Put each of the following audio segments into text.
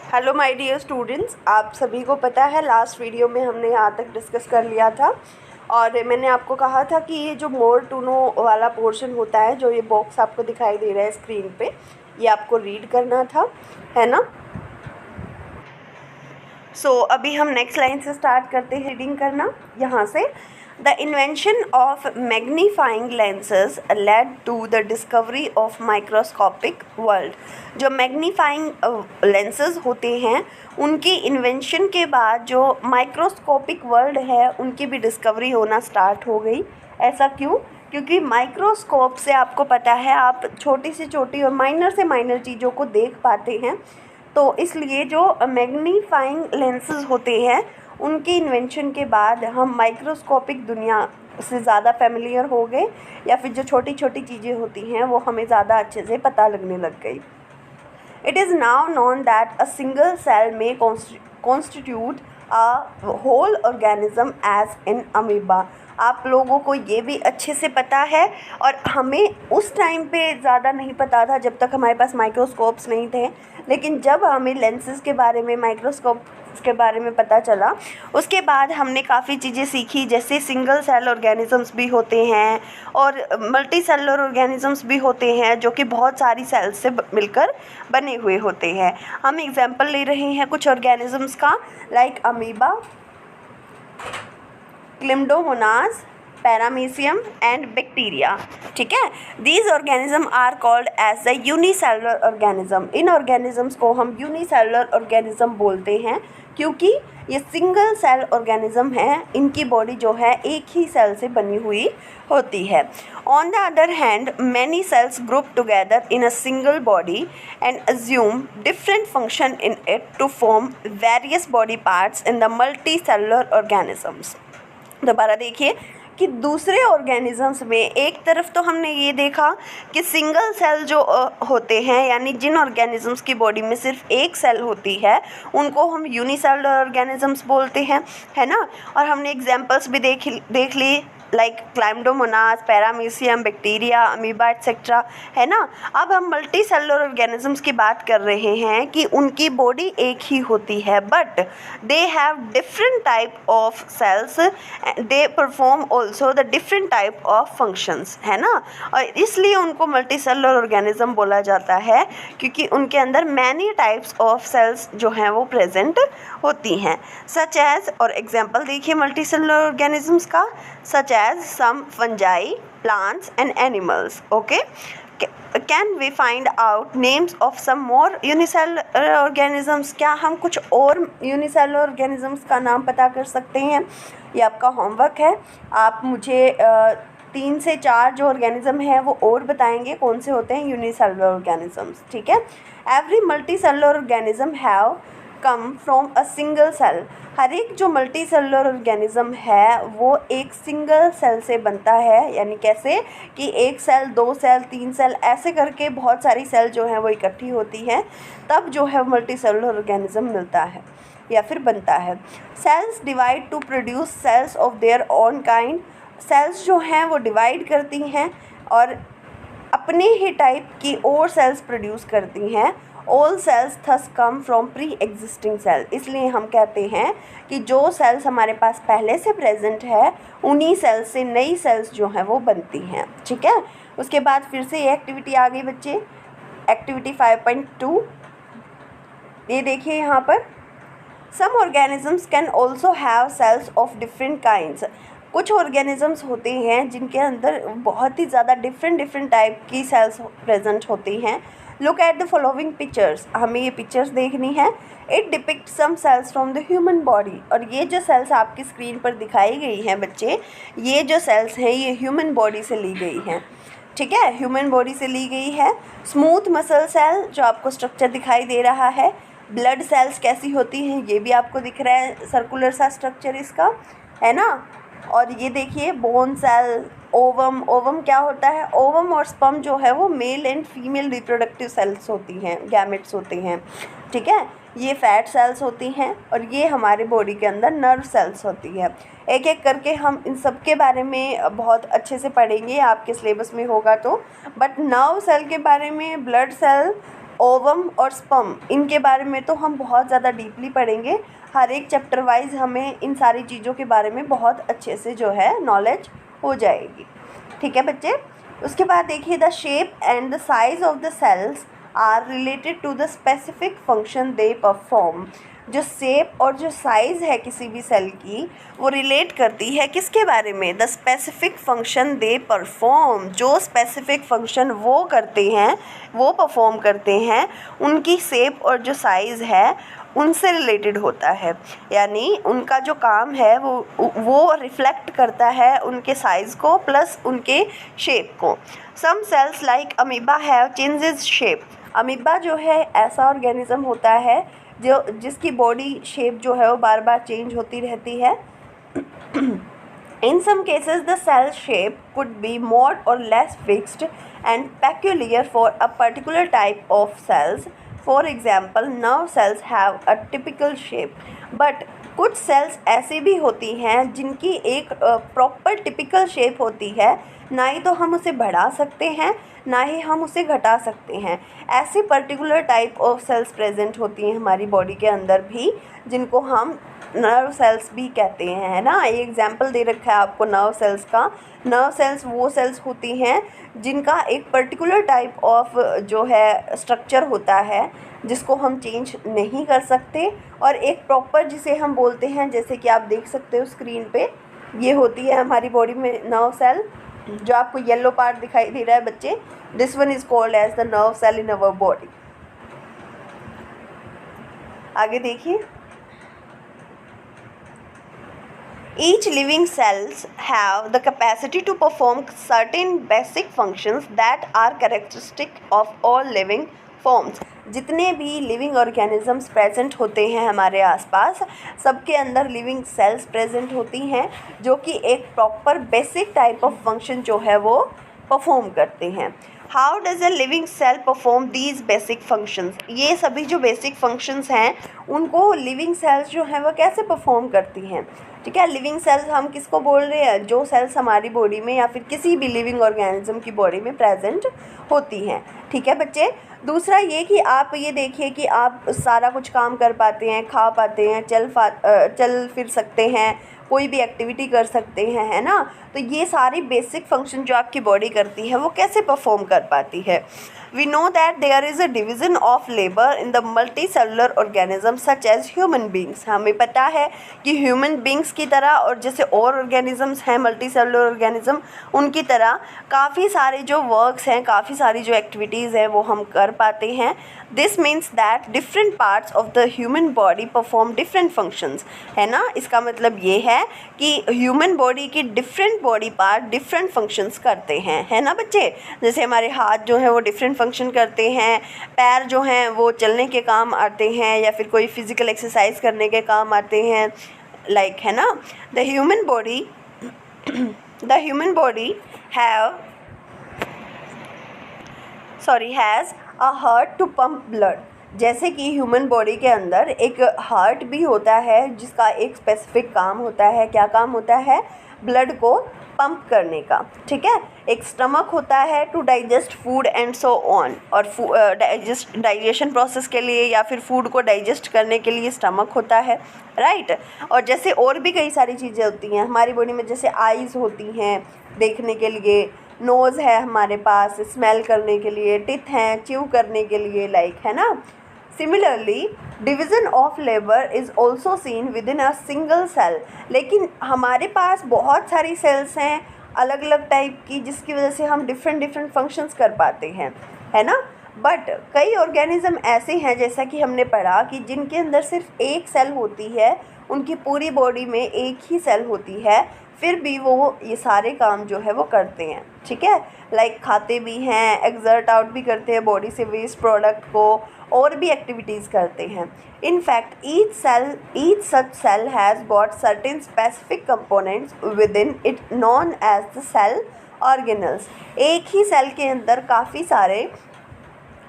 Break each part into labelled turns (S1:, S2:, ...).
S1: Hello my dear students, आप सभी को पता है लास्ट वीडियो में हमने यहाँ तक डिस्कस कर लिया था और मैंने आपको कहा था कि ये जो मोर टू नो वाला पोर्शन होता है, जो ये बॉक्स आपको दिखाई दे रहा है स्क्रीन पे, ये आपको रीड करना था, है ना। अभी हम नेक्स्ट लाइन से स्टार्ट करते हैं रीडिंग करना यहाँ से। The invention of magnifying lenses led to the discovery of microscopic world. जो मैग्नीफाइंग लेंसेज होते हैं उनकी इन्वेंशन के बाद जो माइक्रोस्कोपिक वर्ल्ड है उनकी भी डिस्कवरी होना स्टार्ट हो गई। ऐसा क्यों? क्योंकि माइक्रोस्कोप से आपको पता है आप छोटी से छोटी और माइनर से माइनर चीज़ों को देख पाते हैं, तो इसलिए जो मैग्नीफाइंग लेंसेज होते हैं उनकी इन्वेंशन के बाद हम माइक्रोस्कोपिक दुनिया से ज़्यादा फेमिलियर हो गए, या फिर जो छोटी छोटी चीज़ें होती हैं वो हमें ज़्यादा अच्छे से पता लगने लग गई। It is now known that a single cell may constitute a whole organism as in amoeba। आप लोगों को ये भी अच्छे से पता है, और हमें उस टाइम पे ज़्यादा नहीं पता था जब तक हमारे पास माइक्रोस्कोप्स नहीं थे, लेकिन जब हमें लेंसेज के बारे में, माइक्रोस्कोप के बारे में पता चला उसके बाद हमने काफ़ी चीज़ें सीखी, जैसे सिंगल सेल ऑर्गेनिजम्स भी होते हैं और मल्टी सेलुलर ऑर्गेनिजम्स भी होते हैं जो कि बहुत सारी सेल्स से मिलकर बने हुए होते हैं। हम एग्जांपल ले रहे हैं कुछ ऑर्गेनिजम्स का, like amoeba, chlamydomonas, paramecium and bacteria. ठीक है, these organism are called as the unicellular organism. इन ऑर्गेनिजम्स को हम यूनिसेलुलर ऑर्गेनिज्म बोलते हैं क्योंकि ये सिंगल सेल ऑर्गेनिज्म है, इनकी बॉडी जो है एक ही सेल से बनी हुई होती है। On the other hand many cells group together in a single body and assume different function in it to form various body parts in the multi cellular organisms. दोबारा देखिए कि दूसरे ऑर्गेनिजम्स में एक तरफ तो हमने ये देखा कि सिंगल सेल जो होते हैं, यानी जिन ऑर्गेनिजम्स की बॉडी में सिर्फ एक सेल होती है उनको हम यूनिसेलुलर ऑर्गेनिजम्स बोलते हैं, है ना। और हमने एग्जांपल्स भी देख ली, like chlamydomonas, paramecium, bacteria, amoeba etcetera, है ना। अब हम मल्टी सेलुलर ऑर्गेनिजम्स की बात कर रहे हैं कि उनकी बॉडी एक ही होती है but they have different type of cells, they perform also the different type of functions, है ना। और इसलिए उनको मल्टी सेलुलर ऑर्गेनिज्म बोला जाता है क्योंकि उनके अंदर मैनी टाइप्स ऑफ सेल्स जो हैं वो प्रेजेंट होती हैं। सच एज, और एग्जाम्पल देखिए मल्टी सेलुलर ऑर्गेनिजम्स का, सच as some fungi, plants and animals. Okay, can we find out names of some more unicellular organisms? क्या हम कुछ और unicellular organisms का नाम पता कर सकते हैं? ये आपका होमवर्क है। आप मुझे 3 से 4 जो ऑर्गेनिज्म है वो और बताएंगे कौन से होते हैं यूनिसेलुलर ऑर्गेनिजम्स। ठीक है, every multi cellular organism have come from a single cell. हर एक जो मल्टी सेलुलर ऑर्गेनिज्म है वो एक सिंगल सेल से बनता है, यानी कैसे कि एक सेल, 2 सेल, 3 सेल, ऐसे करके बहुत सारी सेल जो है वो इकट्ठी होती हैं, तब जो है मल्टी सेलुलर ऑर्गेनिज्म मिलता है या फिर बनता है। Cells divide to produce cells of their own kind. Cells जो हैं वो डिवाइड करती हैं और अपने ही टाइप की और सेल्स प्रोड्यूस करती हैं। All cells thus come from pre existing cell. इसलिए हम कहते हैं कि जो सेल्स हमारे पास पहले से प्रेजेंट है उन्हीं सेल्स से नई सेल्स जो हैं वो बनती हैं। ठीक है, उसके बाद फिर से ये एक्टिविटी आ गई बच्चे, एक्टिविटी 5.2। ये देखिए यहाँ पर, some organisms can also have cells of different kinds. कुछ ऑर्गेनिजम्स होते हैं जिनके अंदर बहुत ही ज़्यादा डिफरेंट टाइप की सेल्स प्रेजेंट होती हैं। Look at the following pictures. हमें ये पिक्चर्स देखनी है। It depict some cells from the human body. और ये जो सेल्स आपकी स्क्रीन पर दिखाई गई हैं बच्चे, ये जो सेल्स हैं ये ह्यूमन बॉडी से ली गई हैं। ठीक है, ह्यूमन बॉडी से ली गई है। स्मूथ मसल सेल जो आपको स्ट्रक्चर दिखाई दे रहा है। ब्लड सेल्स कैसी होती हैं ये भी आपको दिख रहा है, सर्कुलर सा स्ट्रक्चर इसका, है ना। और ये देखिए बोन सेल, ओवम। ओवम क्या होता है? ओवम और स्पर्म जो है वो male and female reproductive cells होती हैं, गैमेट्स होते हैं। ठीक है, ये फैट सेल्स होती हैं और ये हमारे बॉडी के अंदर नर्व सेल्स होती है। एक एक करके हम इन सब के बारे में बहुत अच्छे से पढ़ेंगे, आपके सिलेबस में होगा तो। बट नर्व सेल के बारे में, ब्लड सेल ओवम और स्पर्म, इनके बारे में तो हम बहुत ज़्यादा डीपली पढ़ेंगे। हर एक चैप्टर वाइज हमें इन सारी चीज़ों के बारे में बहुत अच्छे से जो है नॉलेज हो जाएगी। ठीक है बच्चे। उसके बाद देखिए, the shape and the size of the cells are related to the specific function they perform. जो शेप और जो साइज़ है किसी भी सेल की, वो रिलेट करती है किसके बारे में? The specific function they perform. जो स्पेसिफिक फंक्शन वो करते हैं, वो परफॉर्म करते हैं, उनकी शेप और जो साइज़ है उनसे रिलेटेड होता है। यानी उनका जो काम है वो रिफ्लेक्ट करता है उनके साइज़ को प्लस उनके शेप को। Some cells like amoeba have changes shape. Amoeba जो है ऐसा ऑर्गेनिज्म होता है जिसकी बॉडी शेप जो है वो बार बार चेंज होती रहती है। In some cases, the cell shape could be more or less fixed and peculiar for a particular type of cells. For example, nerve cells have a typical shape, but कुछ sales ऐसी भी होती हैं जिनकी एक प्रॉपर टिपिकल शेप होती है। ना ही तो हम उसे बढ़ा सकते हैं, ना ही हम उसे घटा सकते हैं। ऐसी particular type of sales present होती हैं हमारी बॉडी के अंदर भी, जिनको हम नर्व सेल्स भी कहते हैं, है ना। ये एग्जाम्पल दे रखा है आपको नर्व सेल्स का। नर्व सेल्स वो सेल्स होती हैं जिनका एक पर्टिकुलर टाइप ऑफ जो है स्ट्रक्चर होता है, जिसको हम चेंज नहीं कर सकते, और एक प्रॉपर जिसे हम बोलते हैं, जैसे कि आप देख सकते हो स्क्रीन पे, ये होती है हमारी बॉडी में नर्व सेल। जो आपको येलो पार्ट दिखाई दे रहा है बच्चे, this one is called as the nerve cell in our body. आगे देखिए, each living cells have the capacity to perform certain basic functions that are characteristic of all living forms। जितने भी living organisms present होते हैं हमारे आसपास, सबके अंदर लिविंग सेल्स प्रेजेंट होती हैं जो कि एक proper basic type of function जो है वो परफॉर्म करते हैं। How does a living cell perform these basic functions? ये सभी जो बेसिक फंक्शंस हैं उनको लिविंग सेल्स जो हैं वो कैसे परफॉर्म करती हैं? ठीक है, लिविंग सेल्स हम किसको बोल रहे हैं? जो सेल्स हमारी बॉडी में या फिर किसी भी लिविंग ऑर्गेनिज्म की बॉडी में प्रेजेंट होती हैं। ठीक है बच्चे। दूसरा ये कि आप ये देखिए कि आप सारा कुछ काम कर पाते हैं, खा पाते हैं, चल फिर सकते हैं, कोई भी एक्टिविटी कर सकते हैं, है ना। तो ये सारी बेसिक फंक्शन जो आपकी बॉडी करती है वो कैसे परफॉर्म कर पाती है? We know that there is a division of labor in the multicellular organisms such as human beings। हमें पता है कि ह्यूमन बींग्स की तरह और जैसे और ऑर्गेनिजम्स हैं मल्टीसेलुलर ऑर्गेनिज्म, उनकी तरह काफ़ी सारे जो वर्क्स हैं, काफ़ी सारी जो एक्टिविटीज़ हैं वो हम कर पाते हैं। This means that different parts of the human body perform different functions, है ना। इसका मतलब ये है कि ह्यूमन बॉडी की different body part different functions करते हैं, है ना बच्चे। जैसे हमारे हाथ जो हैं वो डिफरेंट फंक्शन करते हैं, पैर जो हैं वो चलने के काम आते हैं या फिर कोई फिज़िकल एक्सरसाइज करने के काम आते हैं, लाइक, है ना। The human body has a heart to pump blood. जैसे कि ह्यूमन बॉडी के अंदर एक हार्ट भी होता है जिसका एक स्पेसिफिक काम होता है। क्या काम होता है? ब्लड को पंप करने का। ठीक है। एक स्टमक होता है to digest food and so on, और डाइजेशन प्रोसेस के लिए या फिर फूड को डाइजेस्ट करने के लिए स्टमक होता है, राइट। और जैसे और भी कई सारी चीज़ें होती हैं हमारी बॉडी में, जैसे आइज़ होती हैं देखने के लिए, नोज़ है हमारे पास स्मेल करने के लिए, टिथ हैं च्यू करने के लिए, लाइक, है ना। Similarly division of labour is also seen within a single cell. लेकिन हमारे पास बहुत सारी सेल्स हैं अलग अलग टाइप की, जिसकी वजह से हम डिफरेंट फंक्शंस कर पाते हैं, है ना। बट कई ऑर्गेनिज्म ऐसे हैं, जैसा कि हमने पढ़ा, कि जिनके अंदर सिर्फ एक सेल होती है, उनकी पूरी बॉडी में एक ही सेल होती है, फिर भी वो ये सारे काम जो है वो करते हैं। ठीक है, लाइक खाते भी हैं, एक्सर्ट आउट भी करते हैं बॉडी से वेस्ट प्रोडक्ट को, और भी एक्टिविटीज़ करते हैं। In fact, each such cell has got certain specific components within it known as the cell organelles। एक ही सेल के अंदर काफ़ी सारे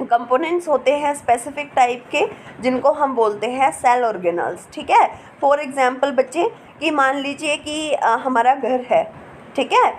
S1: कंपोनेंट्स होते हैं स्पेसिफिक टाइप के, जिनको हम बोलते हैं सेल ऑर्गेनल्स। ठीक है। फॉर एग्जांपल बच्चे, कि मान लीजिए कि हमारा घर है, ठीक है।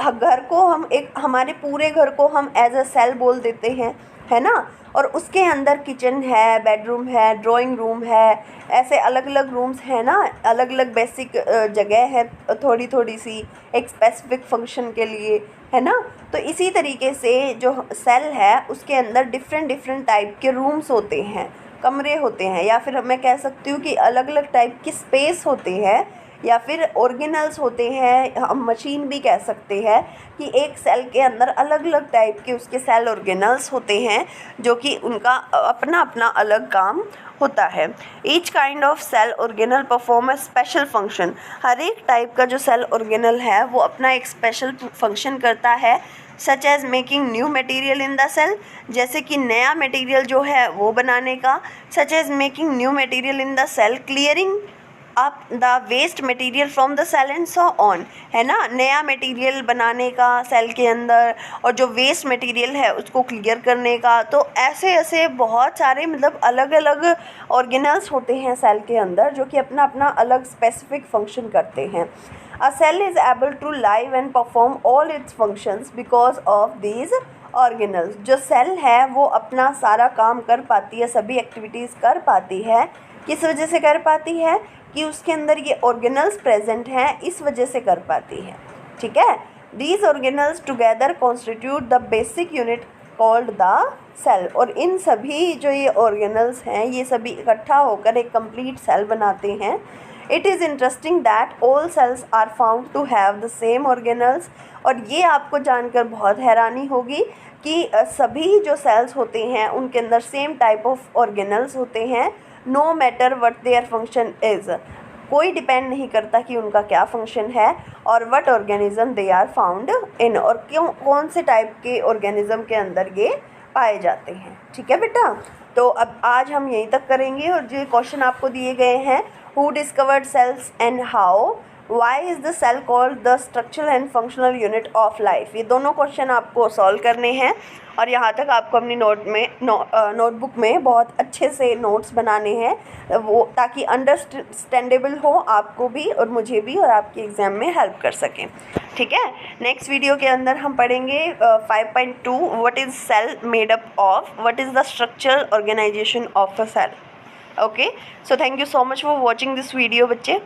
S1: घर को हम हमारे पूरे घर को हम एज अ सेल बोल देते हैं, है ना, और उसके अंदर किचन है, बेडरूम है, ड्राइंग रूम है, ऐसे अलग अलग रूम्स हैं ना, अलग अलग बेसिक जगह है थोड़ी थोड़ी सी एक स्पेसिफिक फंक्शन के लिए, है ना। तो इसी तरीके से जो सेल है उसके अंदर डिफरेंट डिफरेंट टाइप के रूम्स होते हैं, कमरे होते हैं, या फिर मैं कह सकती हूँ कि अलग अलग टाइप की स्पेस होती है, या फिर ऑर्गेनल्स होते हैं, हम मशीन भी कह सकते हैं कि एक सेल के अंदर अलग अलग टाइप के उसके सेल ऑर्गेनल्स होते हैं जो कि उनका अपना अपना अलग काम होता है। Each kind of cell organelle perform a special function. हर एक टाइप का जो सेल ऑर्गेनल है वो अपना एक स्पेशल फंक्शन करता है, such as making new material in the cell, जैसे कि नया मटेरियल जो है वो बनाने का, such as making new material in the cell, clearing up the waste material from the cell and so on, है ना, नया मटेरियल बनाने का सेल के अंदर और जो वेस्ट मटेरियल है उसको क्लियर करने का। तो ऐसे ऐसे बहुत सारे मतलब अलग अलग ऑर्गेनल्स होते हैं सेल के अंदर जो कि अपना अपना अलग स्पेसिफिक फंक्शन करते हैं। A cell is able to live and perform all its functions because of these organelles. जो सेल है वो अपना सारा काम कर पाती है, सभी एक्टिविटीज़ कर पाती है, किस वजह से कर पाती है कि उसके अंदर ये ऑर्गेनल्स प्रेजेंट हैं, इस वजह से कर पाती है, ठीक है। These organelles together constitute the basic unit called the cell. और इन सभी जो ये ऑर्गेनल्स हैं ये सभी इकट्ठा होकर एक कंप्लीट सेल बनाते हैं। It is interesting that all cells are found to have the same organelles. और ये आपको जानकर बहुत हैरानी होगी कि सभी जो सेल्स होते हैं उनके अंदर सेम टाइप ऑफ ऑर्गेनल्स होते हैं, no matter what their function is. कोई डिपेंड नहीं करता कि उनका क्या फंक्शन है और what organism they are found in, और क्यों कौन से टाइप के ऑर्गेनिज्म के अंदर ये पाए जाते हैं, ठीक है बेटा। तो अब आज हम यहीं तक करेंगे और जो क्वेश्चन आपको दिए गए हैं, who discovered cells and how, why is the cell called the structural and functional unit of life, ये दोनों क्वेश्चन आपको सॉल्व करने हैं। और यहाँ तक आपको अपनी नोटबुक में बहुत अच्छे से नोट्स बनाने हैं वो, ताकि अंडरस्टैंडेबल हो आपको भी और मुझे भी और आपके एग्ज़ाम में हेल्प कर सकें, ठीक है। नेक्स्ट वीडियो के अंदर हम पढ़ेंगे 5.2 what is cell made up of, what is the structural organisation of a cell. Okay, so thank you so much for watching this video बच्चे।